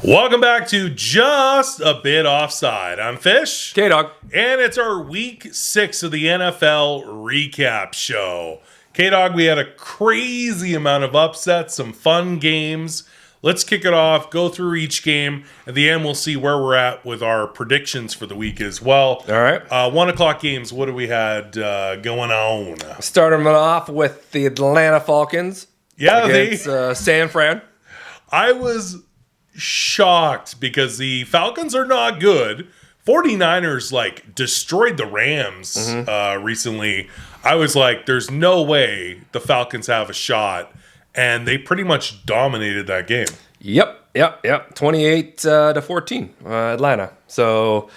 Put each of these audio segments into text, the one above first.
Welcome back to Just a Bit Offside. I'm Fish. K-Dog. And it's our Week 6 of the NFL recap show. K-Dog, we had a crazy amount of upsets, some fun games. Let's kick it off, go through each game. At the end, we'll see where we're at with our predictions for the week as well. All right. 1 o'clock games, what do we had going on? Starting off with the Atlanta Falcons. Yeah, against San Fran. I was shocked because the Falcons are not good. 49ers destroyed the Rams recently. I was like, there's no way the Falcons have a shot, and they pretty much dominated that game. Yep. 28-14, Atlanta. So,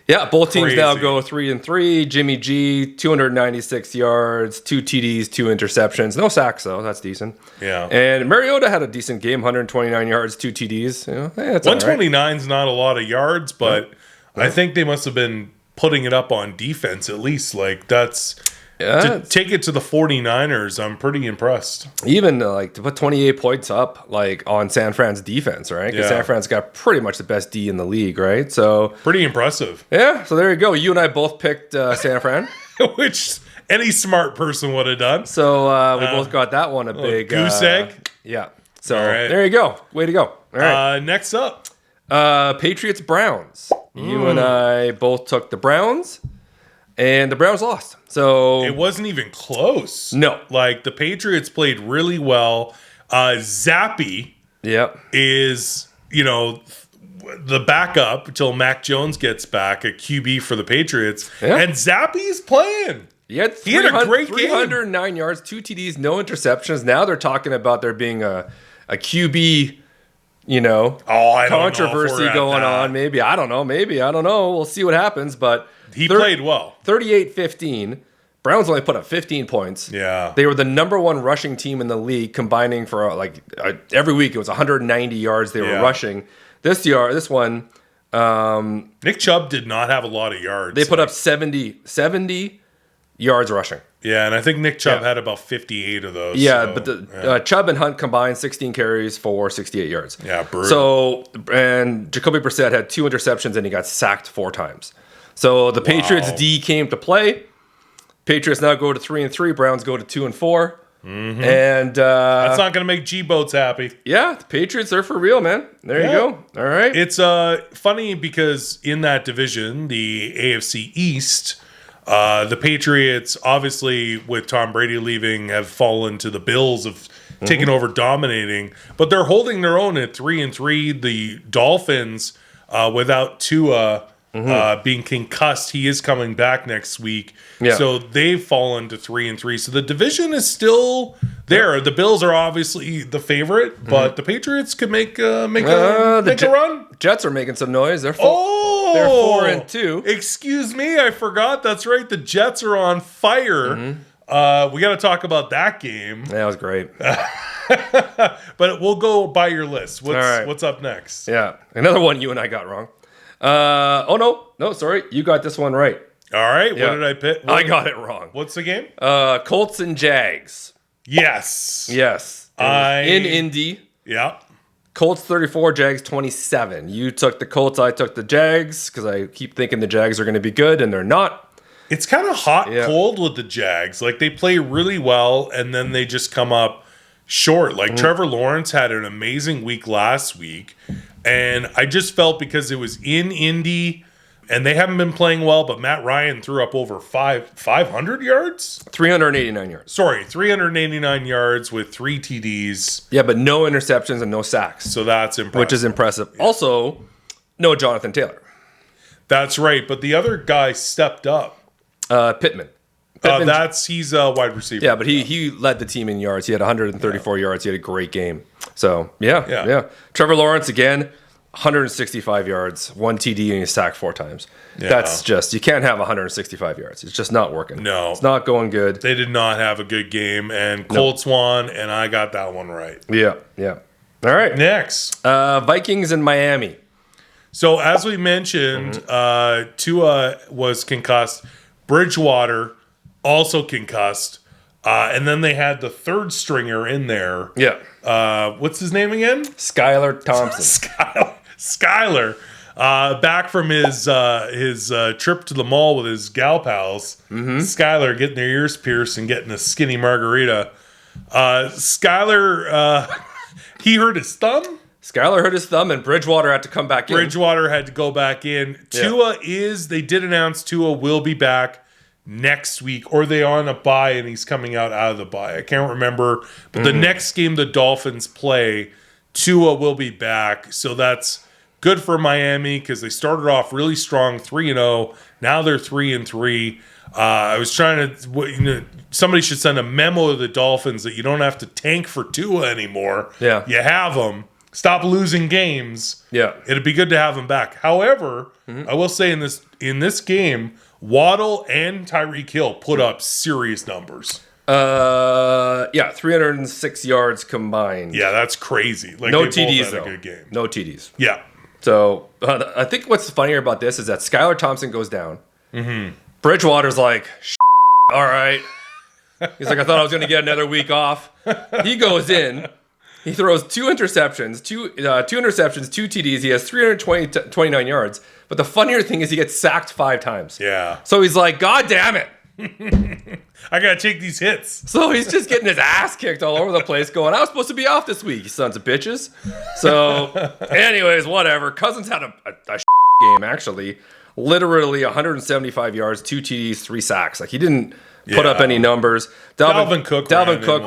yeah, both teams now go 3-3. Jimmy G, 296 yards, 2 TDs, 2 interceptions. No sacks, though. That's decent. Yeah. And Mariota had a decent game, 129 yards, 2 TDs. That's 129 is not a lot of yards, but I think they must have been putting it up on defense at least. To take it to the 49ers, I'm pretty impressed. Even to put 28 points up on San Fran's defense, right? Because San Fran's got pretty much the best D in the league, right? So pretty impressive. Yeah, so there you go. You and I both picked San Fran. Which any smart person would have done. So we both got that one a big goose egg. Yeah. So there you go. Way to go. All right. Next up. Patriots Browns. You and I both took the Browns. And the Browns lost. So it wasn't even close. No. The Patriots played really well. Zappy is, the backup until Mac Jones gets back, a QB for the Patriots. Yeah. And Zappy's playing. He had a great 309 yards, 2 TDs, no interceptions. Now they're talking about there being a QB, controversy going on. Maybe. I don't know. We'll see what happens. But he played well. 38-15. Browns only put up 15 points. Yeah. They were the number 1 rushing team in the league, combining for every week it was 190 yards they were rushing. This one, Nick Chubb did not have a lot of yards. They put up 70 yards rushing. Yeah, and I think Nick Chubb had about 58 of those. Yeah, but Chubb and Hunt combined 16 carries for 68 yards. Yeah, brutal. So, and Jacoby Brissett had 2 interceptions and he got sacked 4 times. So the Patriots D came to play. Patriots now go to 3-3. Browns go to 2-4. Mm-hmm. And that's not going to make G-Boats happy. Yeah, the Patriots are for real, man. There you go. All right. It's funny because in that division, the AFC East, the Patriots, obviously with Tom Brady leaving, have fallen to the Bills of taking over dominating. But they're holding their own at 3-3. The Dolphins, without Tua being concussed, he is coming back next week. Yeah. So they've fallen to 3-3. So the division is still there. The Bills are obviously the favorite, but the Patriots could make a run. Jets are making some noise. They're 4-2. Excuse me, I forgot. That's right. The Jets are on fire. We got to talk about that game. That was great. But we'll go by your list. What's up next? Yeah, another one you and I got wrong. No, sorry. You got this one right. All right. Yeah. What did I pick? I got it wrong. What's the game? Colts and Jags. Yes. In Indy. Yeah. Colts 34, Jags 27. You took the Colts, I took the Jags, because I keep thinking the Jags are going to be good, and they're not. It's kind of cold with the Jags. They play really well, and then they just come up short. Trevor Lawrence had an amazing week last week. And I just felt because it was in Indy and they haven't been playing well, but Matt Ryan threw up over 500 yards? 389 yards. Sorry, 389 yards with 3 TDs. Yeah, but no interceptions and no sacks. So that's impressive. Which is impressive. Yeah. Also, no Jonathan Taylor. That's right, but the other guy stepped up. Pittman. He's a wide receiver. Yeah, but he led the team in yards. He had 134 yards. He had a great game. So, yeah. Trevor Lawrence, again, 165 yards, 1 TD, and he sacked 4 times. Yeah. That's just, you can't have 165 yards. It's just not working. No. It's not going good. They did not have a good game, and Colts won, and I got that one right. Yeah. All right. Next. Vikings in Miami. So, as we mentioned, Tua was concussed. Bridgewater also concussed. And then they had the third stringer in there. Yeah. What's his name again? Skylar Thompson. Skyler, back from his trip to the mall with his gal pals. Skyler getting their ears pierced and getting a skinny margarita. Skyler, he hurt his thumb. Skyler hurt his thumb, and Bridgewater had to come back in. Bridgewater had to go back in. Tua they did announce Tua will be back next week, or they on a bye and he's coming out of the bye. I can't remember. But the next game the Dolphins play, Tua will be back. So that's good for Miami because they started off really strong, 3-0. Now they're 3-3. I was trying to, somebody should send a memo to the Dolphins that you don't have to tank for Tua anymore. Yeah. You have them. Stop losing games. Yeah. It'd be good to have him back. However, I will say in this game, Waddle and Tyreek Hill put up serious numbers. 306 yards combined. Yeah, that's crazy. Like, no they TDs, both had though. a good game. No TDs. Yeah. So I think what's funnier about this is that Skylar Thompson goes down. Bridgewater's like, all right. He's like, I thought I was going to get another week off. He goes in. He throws two interceptions, two TDs. He has 329 yards. But the funnier thing is he gets sacked 5 times. Yeah. So he's like, God damn it. I got to take these hits. So he's just getting his ass kicked all over the place going, I was supposed to be off this week, you sons of bitches. So anyways, whatever. Cousins had a game, actually. Literally 175 yards, 2 TDs, 3 sacks. Like, he didn't put up any numbers. Dalvin Cook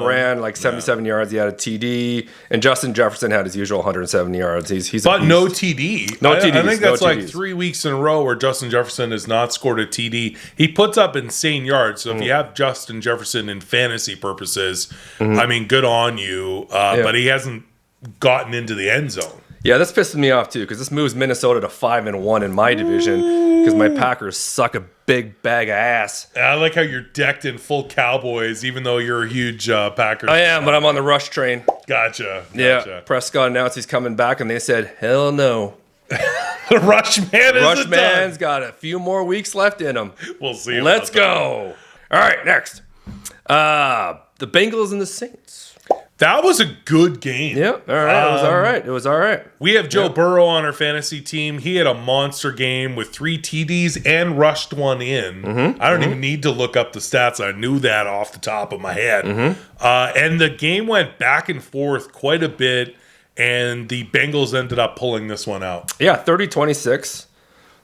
ran like 77 yards. He had a TD, and Justin Jefferson had his usual 170 yards. He's no TD. No TDs. I think that's no like TDs. 3 weeks in a row where Justin Jefferson has not scored a TD. He puts up insane yards. So if you have Justin Jefferson in fantasy purposes, I mean, good on you. But he hasn't gotten into the end zone. Yeah, that's pissing me off too, because this moves Minnesota to 5-1 in my division, because my Packers suck a big bag of ass. I like how you're decked in full Cowboys, even though you're a huge Packers. I am, but I'm on the rush train. Gotcha. Yeah, Prescott announced he's coming back, and they said, hell no. Rushman's got a few more weeks left in him. We'll see. Let's go. All right, next. The Bengals and the Saints. That was a good game. Yeah, all right. It was all right. We have Joe Burrow on our fantasy team. He had a monster game with 3 TDs and rushed one in. I don't even need to look up the stats. I knew that off the top of my head. And the game went back and forth quite a bit, and the Bengals ended up pulling this one out. Yeah, 30-26.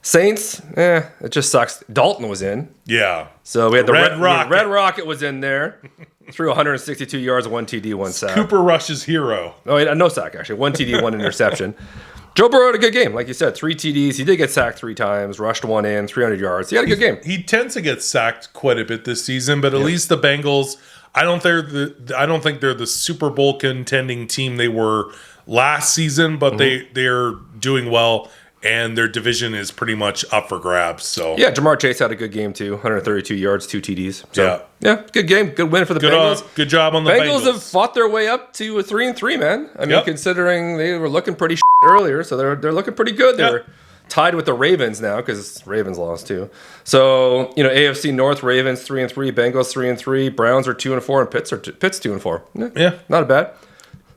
Saints, it just sucks. Dalton was in. Yeah. So we had the Red Rocket. Red Rocket was in there. Threw 162 yards, 1 TD, 1 sack. Cooper Rush's hero. Oh, no sack, actually. 1 TD, 1 interception. Joe Burrow had a good game. Like you said, 3 TDs. He did get sacked 3 times, rushed 1 in, 300 yards. He had a good game. He tends to get sacked quite a bit this season, but at least the Bengals, I don't think they're the Super Bowl contending team they were last season, but they're doing well. And their division is pretty much up for grabs. So yeah, Jamar Chase had a good game too. 132 yards, 2 TDs. So yeah, good game, good win for the Bengals. Good job on the Bengals. Bengals have fought their way up to a 3-3, man. I mean, considering they were looking pretty earlier, so they're looking pretty good. They're tied with the Ravens now because Ravens lost too. So AFC North, Ravens 3-3, Bengals 3-3, Browns are 2-4, and Pitt's 2-4. Yeah, not bad.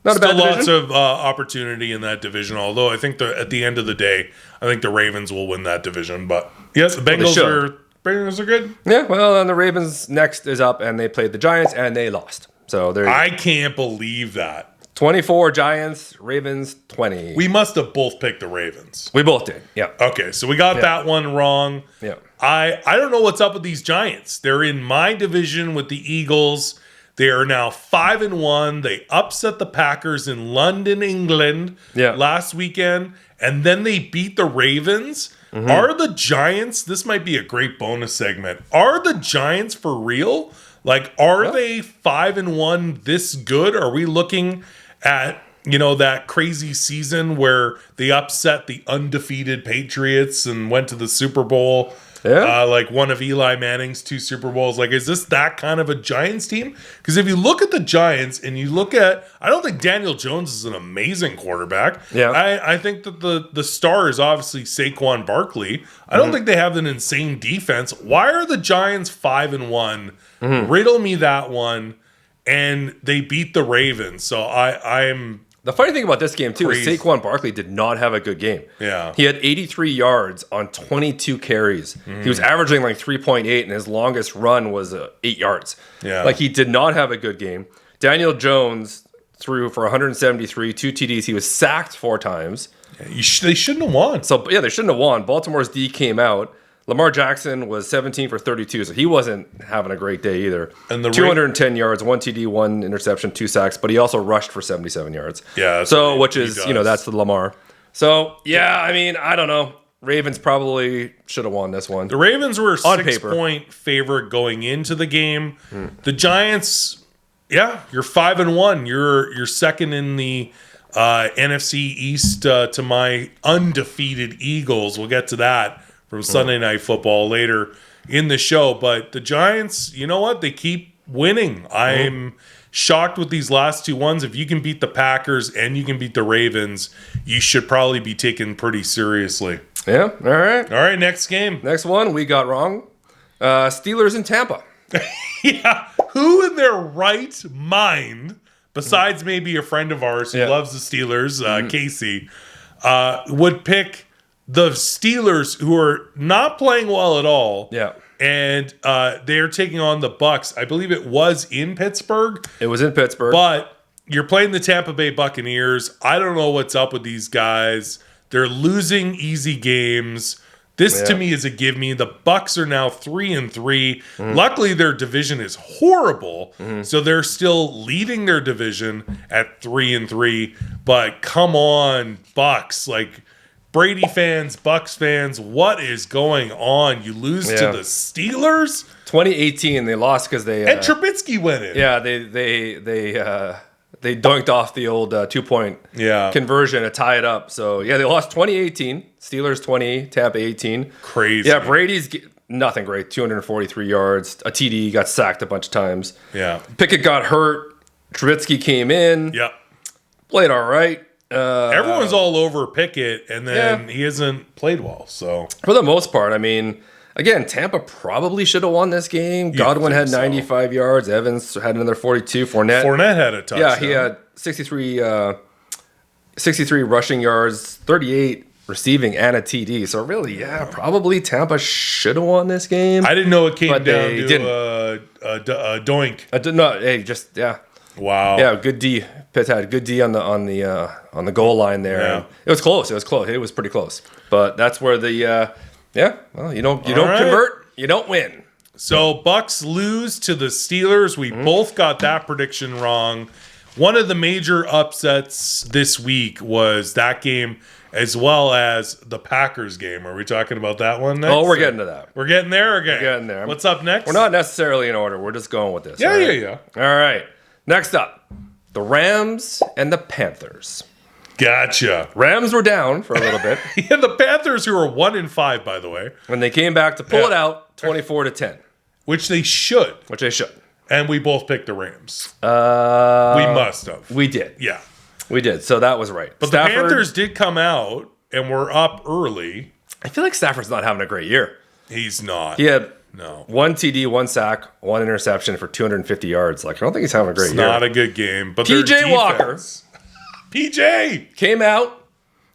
Still lots of opportunity in that division, although I think at the end of the day, I think the Ravens will win that division. But yes, the Bengals are good. Yeah, well, and the Ravens next is up, and they played the Giants, and they lost. So I can't believe that. 24 Giants, Ravens 20. We must have both picked the Ravens. We both did, yeah. Okay, so we got that one wrong. Yeah. I don't know what's up with these Giants. They're in my division with the Eagles. They are now 5-1. They upset the Packers in London, England last weekend, and then they beat the Ravens. Are the Giants, this might be a great bonus segment, are the Giants for real? Like, are they 5-1 this good? Are we looking at, that crazy season where they upset the undefeated Patriots and went to the Super Bowl? Yeah. Like one of Eli Manning's 2 Super Bowls. Like, is this that kind of a Giants team? Because if you look at the Giants and you look at, I don't think Daniel Jones is an amazing quarterback. Yeah. I think that the star is obviously Saquon Barkley. I don't think they have an insane defense. Why are the Giants 5-1? Riddle me that one. And they beat the Ravens. So I'm The funny thing about this game, too, Crazy. is Saquon Barkley did not have a good game. Yeah. He had 83 yards on 22 carries. He was averaging like 3.8, and his longest run was 8 yards. Yeah. Like, he did not have a good game. Daniel Jones threw for 173, 2 TDs. He was sacked 4 times. They shouldn't have won. So, yeah, they shouldn't have won. Baltimore's D came out. Lamar Jackson was 17 for 32, so he wasn't having a great day either. And the 210 yards, 1 TD, 1 interception, 2 sacks, but he also rushed for 77 yards. Yeah. So, which is, that's the Lamar. So, yeah, I mean, I don't know. Ravens probably should have won this one. The Ravens were a On 6-point favorite going into the game. The Giants, yeah, you're 5-1. You're second in the NFC East to my undefeated Eagles. We'll get to that from Sunday Night Football later in the show. But the Giants, you know what? They keep winning. I'm shocked with these last 2 ones. If you can beat the Packers and you can beat the Ravens, you should probably be taken pretty seriously. Yeah, all right. All right, next game. Next one, we got wrong. Steelers in Tampa. Yeah, who in their right mind, besides maybe a friend of ours who loves the Steelers, Casey, would pick the Steelers, who are not playing well at all. Yeah. And they're taking on the BUCCS. I believe it was in Pittsburgh. It was in Pittsburgh. But you're playing the Tampa Bay Buccaneers. I don't know what's up with these guys. They're losing easy games. This to me is a give me. The Bucks are now 3-3. Luckily, their division is horrible, so they're still leading their division at 3-3. But come on, Bucks! Like Brady fans, Bucks fans, what is going on? You lose to the Steelers. 2018, they lost because they And Trubisky went in. Yeah, they dunked off the old 2-point conversion to tie it up. So, yeah, they lost 2018. Steelers 20, Tampa 18. Crazy. Yeah, Brady's nothing great. 243 yards. A TD, got sacked a bunch of times. Yeah. Pickett got hurt. Trubisky came in. Yep. Played all right. Everyone's all over Pickett, and then he hasn't played well. So for the most part, I mean, again, Tampa probably should have won this game. Godwin had 95 yards. Evans had another 42. Fournette had a touchdown. Yeah, he had 63 rushing yards, 38 receiving, and a TD. So really, probably Tampa should have won this game. I didn't know it came down to a doink. I did not. Hey, just Wow. Yeah, good D. Pitt had good D on the goal line there. Yeah. It was close. It was pretty close. But that's where the well, you don't convert, you don't win. So Bucks lose to the Steelers. We both got that prediction wrong. One of the major upsets this week was that game, as well as the Packers game. Are we talking about that one next? Oh, we're getting to that. We're getting there? Okay. We're getting there. What's up next? We're not necessarily in order. We're just going with this. Yeah, right? yeah. All right. Next up, the Rams and the Panthers. Gotcha. Rams were down for a little bit. Yeah, the Panthers, who are 1-5, by the way. And they came back to pull it out 24-10. Which they should. Which they should. And we both picked the Rams. We must have. We did. Yeah. We did. So that was right. But Stafford, the Panthers did come out and were up early. I feel like Stafford's not having a great year. He's not. He had 1 TD, 1 sack, 1 interception for 250 yards. Like, I don't think he's having a great year. Not a good game. But PJ Walker. PJ came out.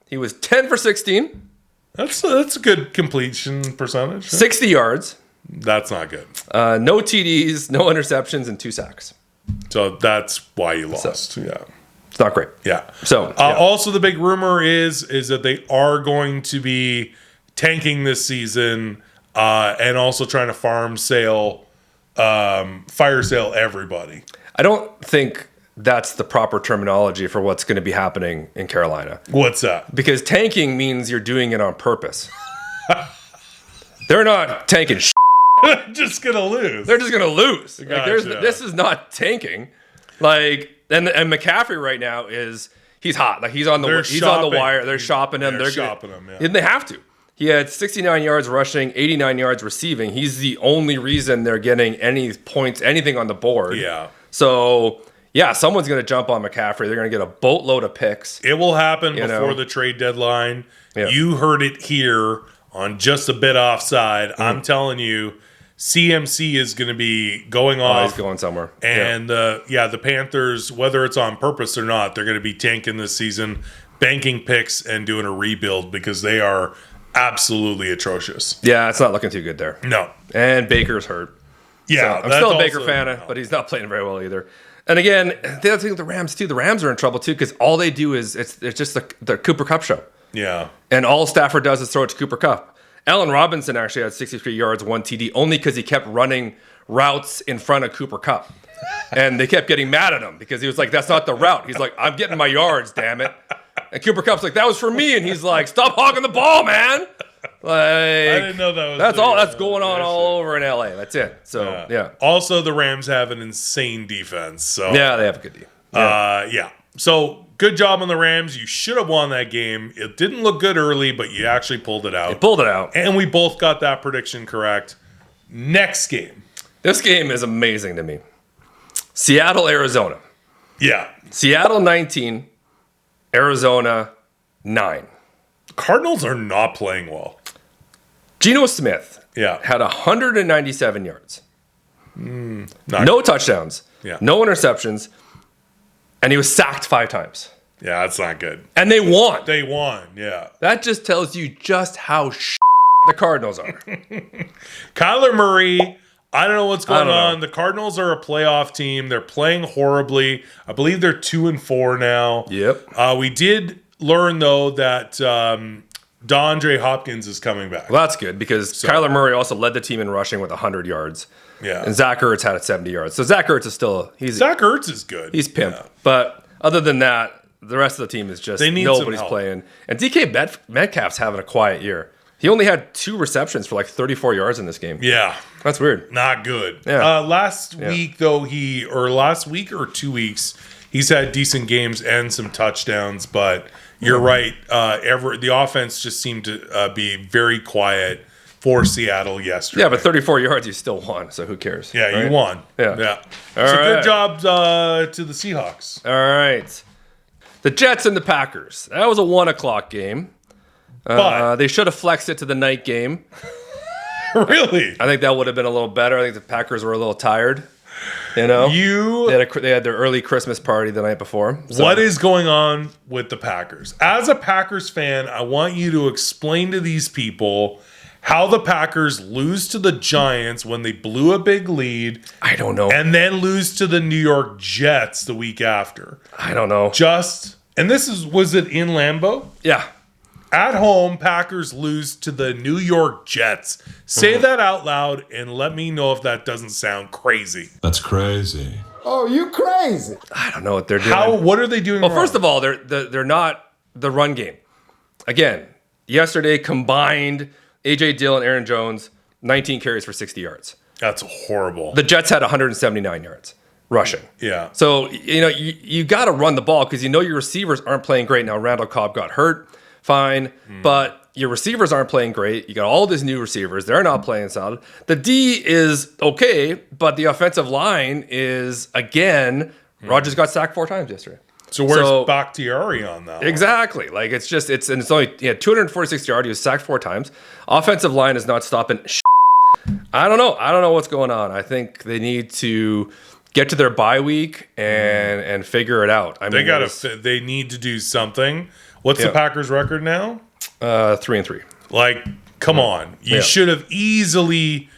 He was 10 for 16. That's a good completion percentage. 60 yards. That's not good. No TDs, no interceptions, and 2 sacks. So that's why you lost. So, yeah. It's not great. Yeah. So also the big rumor is that they are going to be tanking this season and also trying to fire sale everybody. I don't think that's the proper terminology for what's going to be happening in Carolina. What's that? Because tanking means you're doing it on purpose. They're not tanking just going to lose. They're just going to lose. Gotcha. Like, this is not tanking. Like, and McCaffrey right now he's hot. Like, he's on the wire. They're shopping him. They're shopping him. Yeah. And they have to. He had 69 yards rushing, 89 yards receiving. He's the only reason they're getting any points, anything on the board. Yeah. So, yeah, someone's going to jump on McCaffrey. They're going to get a boatload of picks. It will happen before the trade deadline. Yeah. You heard it here on Just a Bit Offside. I'm telling you, CMC is going to be going off. He's going somewhere. And the Panthers, whether it's on purpose or not, they're going to be tanking this season, banking picks and doing a rebuild because they are absolutely atrocious. Yeah, it's not looking too good there. No. And Baker's hurt. Yeah, so I'm still a Baker fan, but he's not playing very well either. And again, the other thing with the Rams too, the Rams are in trouble too because all they do is it's just the Cooper Kupp show. Yeah. And all Stafford does is throw it to Cooper Kupp. Allen Robinson actually had 63 yards, 1 TD, only because he kept running routes in front of Cooper Kupp. And they kept getting mad at him because he was like, that's not the route. He's like, I'm getting my yards, damn it. And Cooper Kupp's like, that was for me. And he's like, stop hogging the ball, man. Like, I didn't know that was that's going on all over in LA. That's it. So yeah. Also, the Rams have an insane defense. So yeah, they have a good deal. Yeah. So good job on the Rams. You should have won that game. It didn't look good early, but you actually pulled it out. They pulled it out, and we both got that prediction correct. Next game. This game is amazing to me. Seattle, Arizona. Yeah. Seattle 19, Arizona 9. Cardinals are not playing well. Geno Smith had 197 yards. No touchdowns. Yeah. No interceptions. And he was sacked 5 times. Yeah, that's not good. And they won. They won, yeah. That just tells you just how the Cardinals are. Kyler Murray, I don't know what's going on. The Cardinals are a playoff team. They're playing horribly. I believe they're 2-4 now. Yep. We did learn, though, that DeAndre Hopkins is coming back. Well, that's good because Kyler Murray also led the team in rushing with 100 yards. Yeah. And Zach Ertz had 70 yards. So Zach Ertz is still... Zach Ertz is good. He's pimp. Yeah. But other than that, the rest of the team is just nobody's playing. And DK Metcalf's having a quiet year. He only had 2 receptions for like 34 yards in this game. Yeah. That's weird. Not good. Yeah. Last week, though, last week or 2 weeks, he's had decent games and some touchdowns, but you're right. The offense just seemed to be very quiet for Seattle yesterday. Yeah, but 34 yards, you still won, so who cares? Yeah, right? You won. Yeah. Good job to the Seahawks. All right. The Jets and the Packers. That was a 1 o'clock game. But they should have flexed it to the night game. Really? I think that would have been a little better. I think the Packers were a little tired. You know? They had their early Christmas party the night before. So. What is going on with the Packers? As a Packers fan, I want you to explain to these people how the Packers lose to the Giants when they blew a big lead. I don't know. And then lose to the New York Jets the week after. I don't know. Was it in Lambeau? Yeah. At home, Packers lose to the New York Jets. Say that out loud and let me know if that doesn't sound crazy. That's crazy. Oh, you crazy. I don't know what they're doing. What are they doing wrong? First of all, they're not the run game. Again, yesterday combined A.J. Dillon, Aaron Jones, 19 carries for 60 yards. That's horrible. The Jets had 179 yards rushing. Yeah. So, you got to run the ball because your receivers aren't playing great. Now, Randall Cobb got hurt. Fine. But your receivers aren't playing great. You got all these new receivers. They're not playing solid. The D is okay, but the offensive line is, again, Rodgers got sacked 4 times yesterday. So where's Bakhtiari on that? Exactly. Like it's only 246 yards. He was sacked 4 times. Offensive line is not stopping. I don't know what's going on. I think they need to get to their bye week and figure it out. They need to do something. What's the Packers' record now? 3-3. Like, come on. You should have easily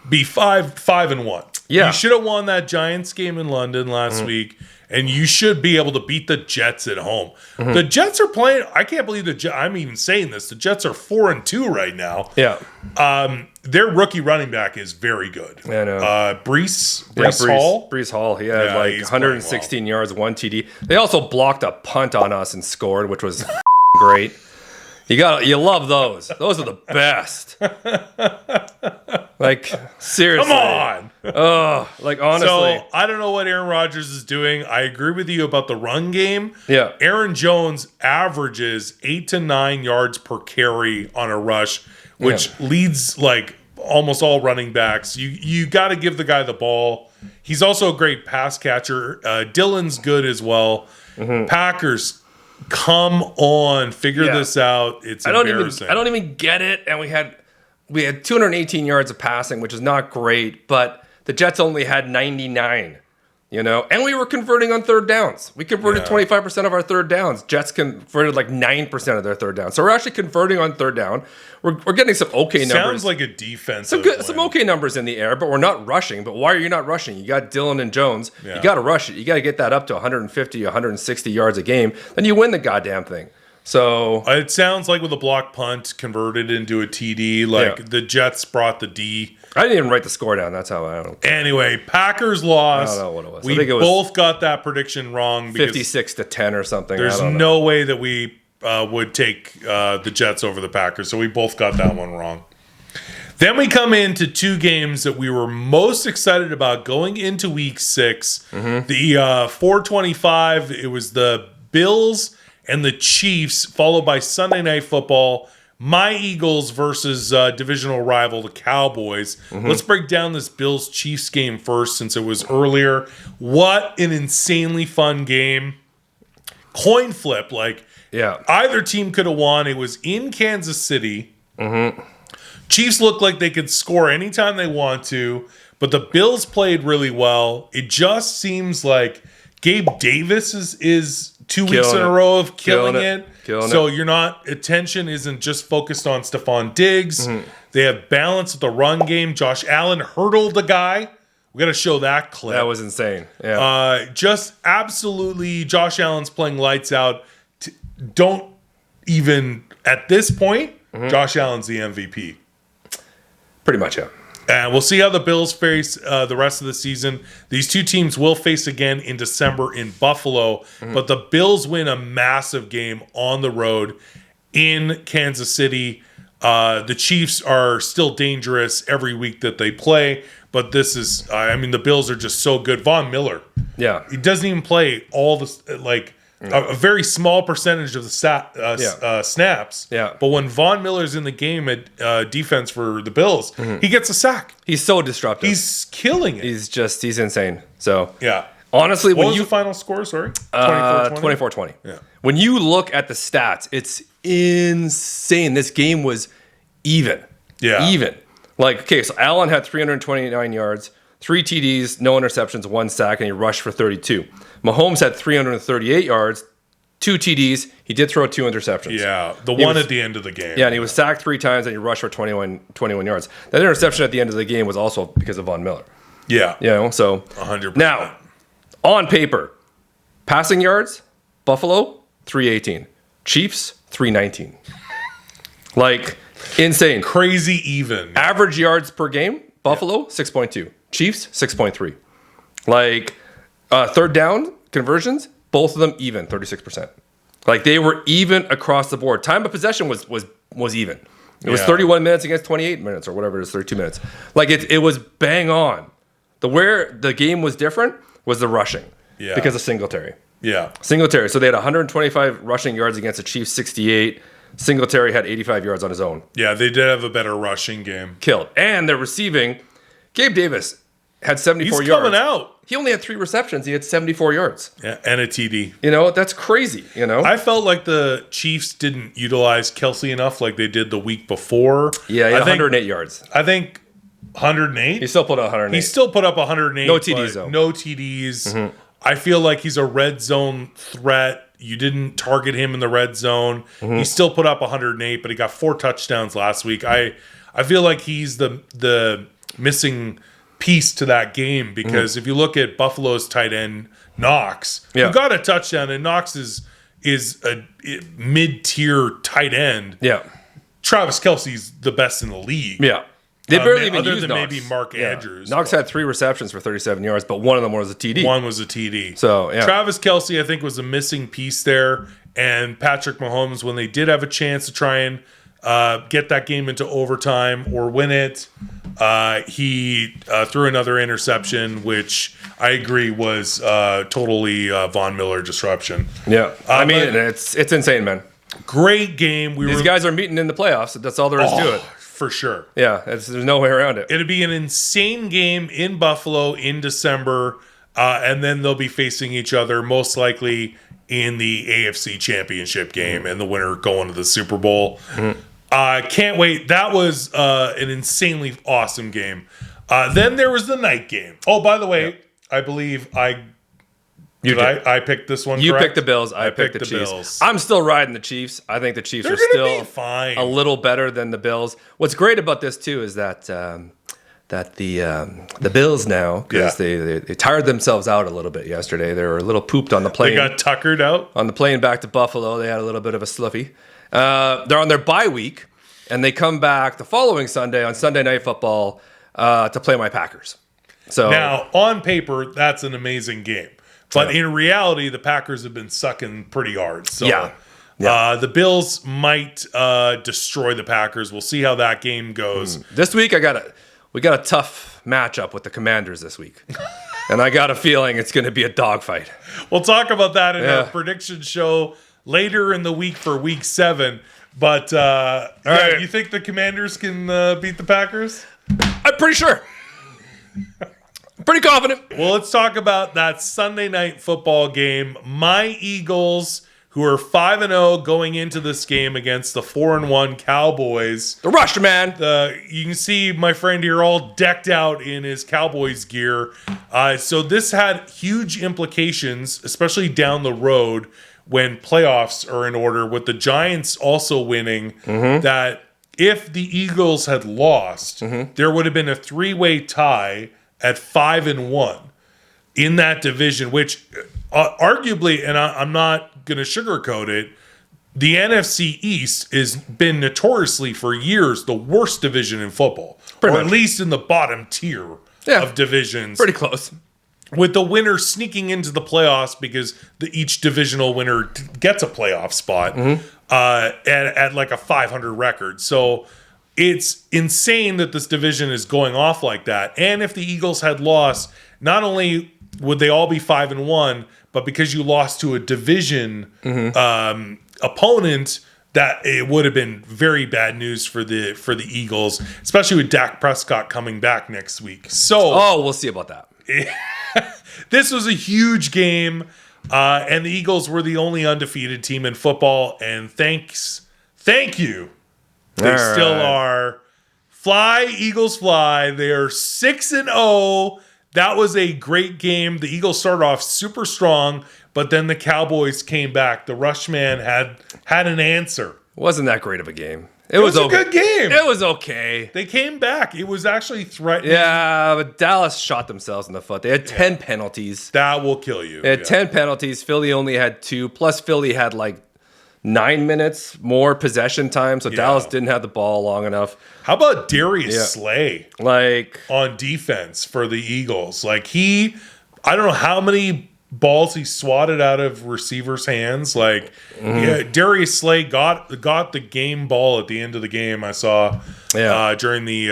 be 5-1. Yeah. You should have won that Giants game in London last week, and you should be able to beat the Jets at home. The Jets are playing. I can't believe I'm even saying this. The Jets are 4-2 right now. Yeah. Their rookie running back is very good. I know. Breece Hall. Breece Hall. He had 116 yards, 1 TD. They also blocked a punt on us and scored, which was great. You love those. Those are the best. Like, seriously. Come on. Honestly. So, I don't know what Aaron Rodgers is doing. I agree with you about the run game. Yeah. Aaron Jones averages 8 to 9 yards per carry on a rush, which leads like almost all running backs. You got to give the guy the ball. He's also a great pass catcher. Dillon's good as well. Packers, come on, figure this out. It's embarrassing. I don't even get it. And we had we had 218 yards of passing, which is not great, but the Jets only had 99. And we were converting on third downs. We converted 25% of our third downs. Jets converted like 9% of their third downs. So we're actually converting on third down. We're getting some okay numbers. Sounds like a defensive some okay numbers in the air, but we're not rushing. But why are you not rushing? You got Dillon and Jones. Yeah. You got to rush it. You got to get that up to 150, 160 yards a game. Then you win the goddamn thing. So it sounds like with a block punt converted into a TD, the Jets brought the D. I didn't even write the score down. That's how I don't. Anyway, Packers lost. I don't know what it was. We both got that prediction wrong. 56-10 or something. There's no way that we would take the Jets over the Packers, so we both got that one wrong. Then we come into two games that we were most excited about going into Week 6. Mm-hmm. The 4:25. It was the Bills and the Chiefs, followed by Sunday Night Football. My Eagles versus divisional rival, the Cowboys. Mm-hmm. Let's break down this Bills-Chiefs game first, since it was earlier. What an insanely fun game. Coin flip. Either team could have won. It was in Kansas City. Mm-hmm. Chiefs looked like they could score anytime they want to, but the Bills played really well. It just seems like Gabe Davis is 2 weeks in a row of killing it. So attention isn't just focused on Stephon Diggs. Mm-hmm. They have balance with the run game. Josh Allen hurdled the guy. We got to show that clip. That was insane. Yeah. Just absolutely, Josh Allen's playing lights out. Don't even, at this point, Josh Allen's the MVP. Pretty much, yeah. And we'll see how the Bills face the rest of the season. These two teams will face again in December in Buffalo. Mm-hmm. But the Bills win a massive game on the road in Kansas City. The Chiefs are still dangerous every week that they play. But this is, the Bills are just so good. Von Miller. Yeah. He doesn't even play all the, a very small percentage of the snaps. Yeah. But when Von Miller's in the game at defense for the Bills, he gets a sack. He's so disruptive. He's killing it. He's insane. So yeah. Honestly, what was the final score? Sorry, 24-20. Yeah. When you look at the stats, it's insane. This game was even. Yeah. Even. So Allen had 329 yards, 3 TDs, no interceptions, 1 sack, and he rushed for 32. Mahomes had 338 yards, 2 TDs. He did throw 2 interceptions. Yeah, one at the end of the game. Yeah, and he was sacked 3 times, and he rushed for 21 yards. That interception at the end of the game was also because of Von Miller. Yeah. 100%. Now, on paper, passing yards, Buffalo, 318. Chiefs, 319. Insane. Crazy even. Average yards per game, Buffalo, 6.2. Chiefs, 6.3. Third down conversions, both of them even, 36%. They were even across the board. Time of possession was even. It was 31 minutes against 28 minutes or whatever it is, 32 minutes. It was bang on. Where the game was different was the rushing because of Singletary. Yeah. Singletary. So they had 125 rushing yards against the Chiefs, 68. Singletary had 85 yards on his own. Yeah, they did have a better rushing game. Killed. And they're receiving. Gabe Davis had 74 yards. He's coming out. He only had 3 receptions. He had 74 yards. Yeah, and a TD. That's crazy, I felt like the Chiefs didn't utilize Kelsey enough like they did the week before. Yeah, he had 108 yards. I think 108? He still put up 108. He still put up 108. No TDs, though. No TDs. Mm-hmm. I feel like he's a red zone threat. You didn't target him in the red zone. Mm-hmm. He still put up 108, but he got 4 touchdowns last week. I feel like he's the missing piece to that game because if you look at Buffalo's tight end Knox, who got a touchdown, and Knox is a mid-tier tight end. Yeah, Travis Kelce's the best in the league. Yeah, they barely even other used than Knox. Maybe Mark Andrews. Knox had 3 receptions for 37 yards, but one of them was a TD. One was a TD. So yeah. Travis Kelce, I think, was a missing piece there, and Patrick Mahomes, when they did have a chance to try and get that game into overtime or win it, he threw another interception, which I agree was totally Von Miller disruption. Yeah, it's insane, man. Great game. These guys are meeting in the playoffs. That's all there is to it. For sure. Yeah, there's no way around it. It'll be an insane game in Buffalo in December, and then they'll be facing each other most likely in the AFC Championship game, and the winner going to the Super Bowl. Mm-hmm. Can't wait. That was an insanely awesome game. Then there was the night game. Oh, by the way, I believe I picked this one. You correct? picked the Bills. I picked the Chiefs. Bills. I'm still riding the Chiefs. I think the Chiefs are still fine. A little better than the Bills. What's great about this too is that the Bills now, because they tired themselves out a little bit yesterday. They were a little pooped on the plane. They got tuckered out on the plane back to Buffalo. They had a little bit of a sluffy. They're on their bye week, and they come back the following Sunday on Sunday Night Football to play my Packers. So now, on paper, that's an amazing game. But in reality, the Packers have been sucking pretty hard. So the Bills might destroy the Packers. We'll see how that game goes. This week, we got a tough matchup with the Commanders this week. And I got a feeling it's going to be a dogfight. We'll talk about that in our prediction show later in the week for Week 7. But you think the Commanders can beat the Packers? I'm pretty sure. Pretty confident. Well, let's talk about that Sunday Night Football game. My Eagles, who are 5-0 going into this game against the 4-1 Cowboys. The Rush, man. You can see my friend here all decked out in his Cowboys gear. So this had huge implications, especially down the road when playoffs are in order, with the Giants also winning, that if the Eagles had lost, there would have been a 3-way tie at 5-1 in that division, which arguably, and I'm not going to sugarcoat it, the NFC East has been notoriously for years the worst division in football, at least in the bottom tier of divisions. Pretty close. With the winner sneaking into the playoffs because each divisional winner gets a playoff spot at like a 500 record. So it's insane that this division is going off like that. And if the Eagles had lost, not only would they all be 5-1, but because you lost to a division opponent, that it would have been very bad news for the Eagles, especially with Dak Prescott coming back next week. So, we'll see about that. This was a huge game, and the Eagles were the only undefeated team in football. And thank you. They still are. Fly, Eagles, fly. They are 6-0. That was a great game. The Eagles started off super strong, but then the Cowboys came back. The Rushman had an answer. Wasn't that great of a game. It was a good game. It was okay. They came back. It was actually threatening. Yeah, but Dallas shot themselves in the foot. They had 10 penalties. That will kill you. They had 10 penalties. Philly only had 2. Plus, Philly had like 9 minutes more possession time, so Dallas didn't have the ball long enough. How about Darius Slay? Like, on defense for the Eagles. Like I don't know how many balls he swatted out of receivers' hands. Like, Darius Slay got the game ball at the end of the game. I saw during the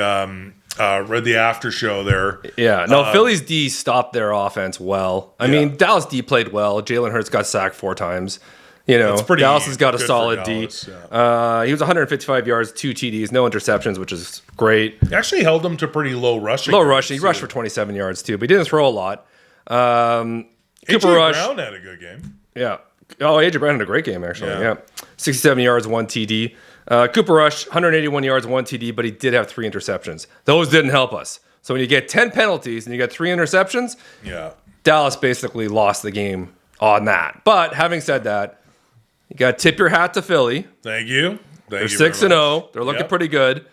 read the after show there. Yeah, no, Philly's D stopped their offense well. I mean, Dallas D played well. Jalen Hurts got sacked 4 times. You know, Dallas has got a solid D. He was 155 yards, 2 TDs, no interceptions, which is great. He actually held them to pretty low rushing. He rushed for 27 yards too, but he didn't throw a lot. Cooper Rush Brown had a good game. Yeah. Oh, AJ Brown had a great game, actually. Yeah. 67 yards, 1 TD. Cooper Rush, 181 yards, 1 TD, but he did have 3 interceptions. Those didn't help us. So when you get 10 penalties and you get 3 interceptions, Dallas basically lost the game on that. But having said that, you got to tip your hat to Philly. Thank you. They're 6-0. They're looking pretty good.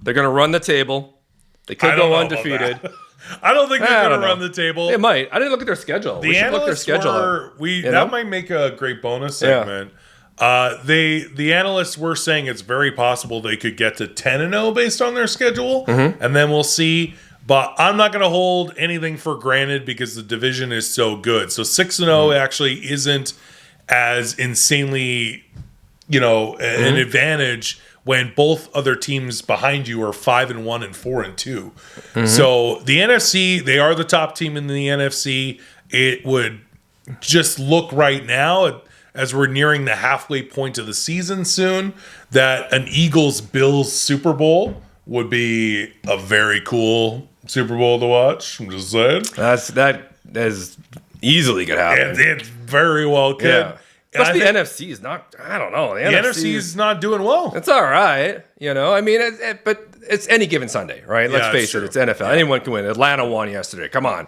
They're going to run the table. They could go undefeated. I don't think they're going to run the table. They might. I didn't look at their schedule. We should look their schedule up. That might make a great bonus segment. The analysts were saying it's very possible they could get to 10-0 based on their schedule, and then we'll see. But I'm not going to hold anything for granted because the division is so good. So 6-0 actually isn't as insanely, an advantage when both other teams behind you are 5-1 and 4-2. So the NFC, they are the top team in the NFC. It would just look right now, as we're nearing the halfway point of the season soon, that an Eagles-Bills Super Bowl would be a very cool Super Bowl to watch. I'm just saying. That is easily could happen. It very well could. Plus the NFC is not, I don't know. The NFC is not doing well. It's all right. I mean, but it's any given Sunday, right? Let's face it. It's NFL. Yeah. Anyone can win. Atlanta won yesterday. Come on.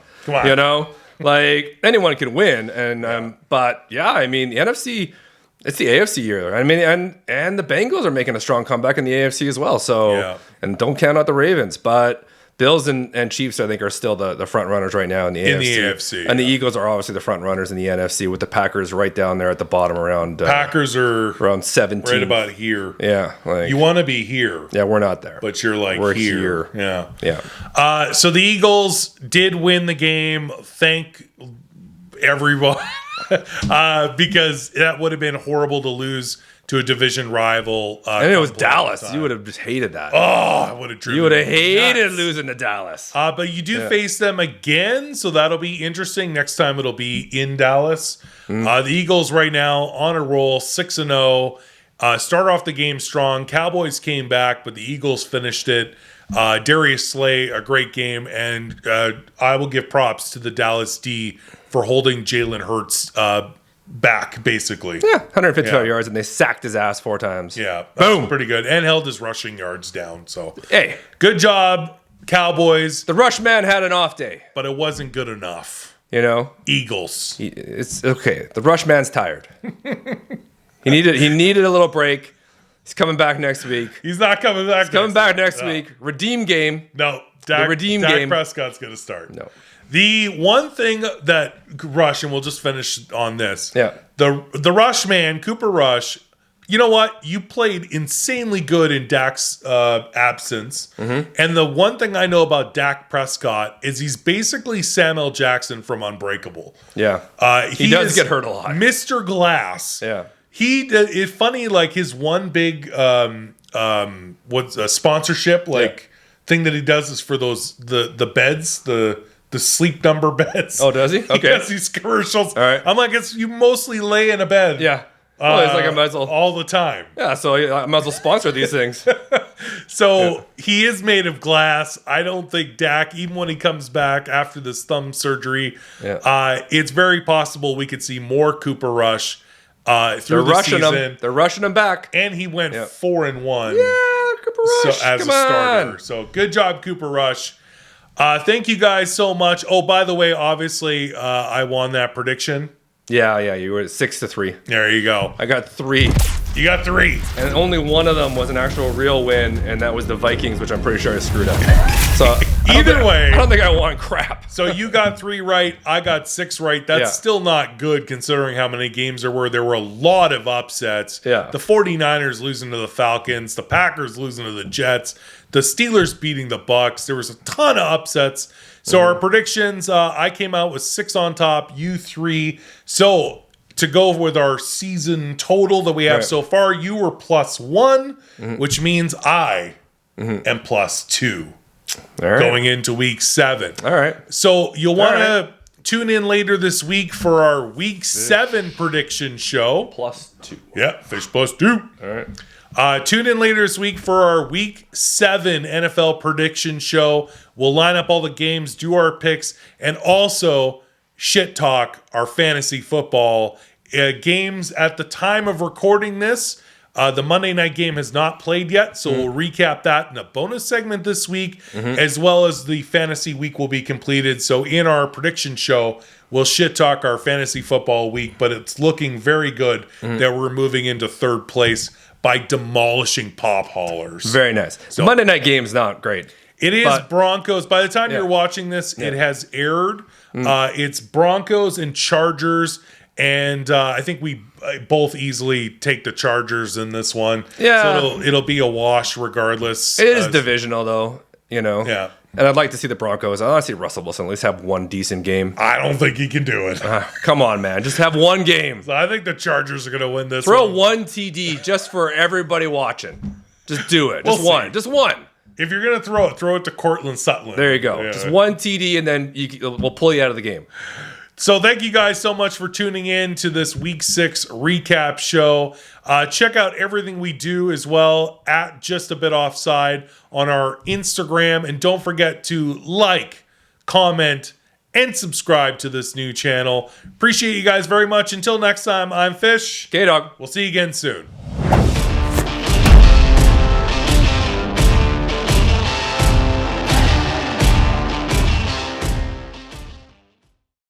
Like anyone can win. And, but yeah, I mean, the NFC, it's the AFC year. I mean, and the Bengals are making a strong comeback in the AFC as well. So, and don't count out the Ravens, but Bills and Chiefs, I think, are still the front runners right now in the AFC. And the Eagles are obviously the front runners in the NFC, with the Packers right down there at the bottom around. Packers are around 17, right about here. Yeah, you want to be here. Yeah, we're not there, but you're like we're here. Yeah. So the Eagles did win the game. Thank everyone, because that would have been horrible to lose to a division rival. And it was Dallas. You would have just hated that. Oh, I would have driven. You would have hated losing to Dallas. But you do face them again, so that'll be interesting. Next time it'll be in Dallas. The Eagles right now on a roll, 6-0. Start off the game strong. Cowboys came back, but the Eagles finished it. Darius Slay, a great game, and I will give props to the Dallas D for holding Jalen Hurts back, basically. Yeah, 155 yards, and they sacked his ass 4 times. Yeah, boom, pretty good, and held his rushing yards down. So, hey, good job, Cowboys. The rush man had an off day, but it wasn't good enough. Eagles. It's okay. The rush man's tired. He needed a little break. He's coming back next week. He's not coming back. He's coming back next week. Redeem game. No, the redeem game. Dak Prescott's going to start. No. The one thing that Rush, and we'll just finish on this. Yeah. The Rush man, Cooper Rush, you know what? You played insanely good in Dak's absence. And the one thing I know about Dak Prescott is he's basically Samuel Jackson from Unbreakable. Yeah. He does get hurt a lot. Mr. Glass. Yeah. It's funny, like his one big what's a sponsorship thing that he does is for the beds, the sleep number beds. Oh, does he? Okay. He does these commercials. All right. I'm like, you mostly lay in a bed. Yeah. It's like I might as well all the time. Yeah, so I might as well sponsor these things. So he is made of glass. I don't think Dak, even when he comes back after this thumb surgery, it's very possible we could see more Cooper Rush through the season. They're rushing him back. And he went 4-1. Yeah, Cooper Rush. So as a starter. So good job, Cooper Rush. Thank you guys so much. Oh, by the way, obviously, I won that prediction. Yeah, you were at 6-3. There you go. I got 3. You got 3. And only one of them was an actual real win, and that was the Vikings, which I'm pretty sure I screwed up. So either way, I don't think I won crap. So you got 3 right. I got 6 right. That's still not good considering how many games there were. There were a lot of upsets. Yeah. The 49ers losing to the Falcons. The Packers losing to the Jets. The Steelers beating the BUCCS. There was a ton of upsets. So our predictions, I came out with 6 on top, you 3. So to go with our season total that we have so far, you were +1, which means I am +2 going into week 7. All right. So you'll want to tune in later this week for our week 7 prediction show. +2. Yeah, Fish +2. All right. Tune in later this week for our Week 7 NFL prediction show. We'll line up all the games, do our picks, and also shit talk our fantasy football games at the time of recording this. The Monday night game has not played yet, so we'll recap that in a bonus segment this week, as well as the fantasy week will be completed. So in our prediction show, we'll shit talk our fantasy football week, but it's looking very good that we're moving into 3rd place by demolishing pop haulers. Very nice. So, the Monday night game is not great. It is Broncos. By the time you're watching this, it has aired. It's Broncos and Chargers, and I think we both easily take the Chargers in this one. Yeah. So it'll be a wash regardless. It is divisional, though. Yeah. And I'd like to see the Broncos. I want to see Russell Wilson at least have one decent game. I don't think he can do it. Come on, man. Just have one game. So I think the Chargers are going to win this Throw one TD just for everybody watching. Just do it. Just one. Just one. If you're going to throw it to Cortland Sutton. There you go. Yeah. Just one TD, and then we'll pull you out of the game. So thank you guys so much for tuning in to this Week 6 recap show. Check out everything we do as well at Just a Bit Offside on our Instagram. And don't forget to like, comment, and subscribe to this new channel. Appreciate you guys very much. Until next time, I'm Fish. K-Dog. We'll see you again soon.